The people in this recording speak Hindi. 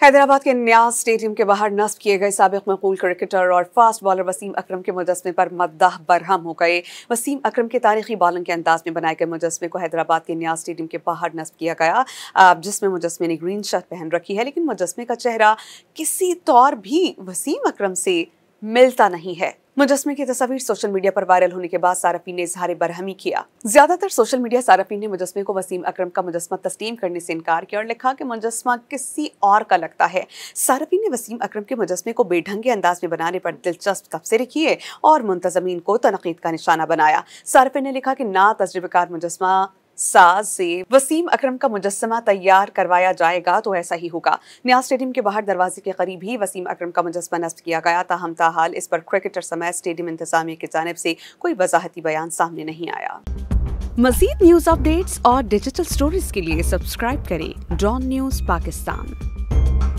हैदराबाद के नियाज स्टेडियम के बाहर नस्ब किए गए साबिक मकबूल क्रिकेटर और फास्ट बॉलर वसीम अकरम के मुजस्मे पर मदाह बरहम हो गए। वसीम अकरम के तारीखी बॉलिंग के अंदाज में बनाए गए मुजस्मे को हैदराबाद के नियाज स्टेडियम के बाहर नस्ब किया गया, जिसमें मुजस्मे ने ग्रीन शर्ट पहन रखी है, लेकिन मुजस्मे का चेहरा किसी तौर भी वसीम अकरम से मिलता नहीं है। मुजस्मे की तस्वीर सोशल मीडिया पर वायरल होने के बाद सारफीन ने इजहार बरहमी किया। ज्यादातर सोशल मीडिया सारफीन ने मुजस्मे को वसीम अकरम का मुजस्मा तस्लीम करने से इनकार किया और लिखा कि मुजस्मा किसी और का लगता है। सारफीन ने वसीम अकरम के मुजस्मे को बेढंगे अंदाज में बनाने पर दिलचस्प तबसरे किए और मुंतजमीन को तनकीद का निशाना बनाया। सारफीन ने लिखा कि ना तजुर्बेकार मुजस्मा साज से वसीम अकरम का मुजस्मा तैयार करवाया जाएगा तो ऐसा ही होगा। नियाज स्टेडियम के बाहर दरवाजे के करीब ही वसीम अकरम का मुजस्मा नस्ब किया गया, ताहम ताहाल इस पर क्रिकेटर समेत स्टेडियम इंतजामिया की जानिब से कोई वजाहती बयान सामने नहीं आया। मज़ीद न्यूज़ अपडेट्स और डिजिटल स्टोरीज के लिए सब्सक्राइब करें डॉन न्यूज़ पाकिस्तान।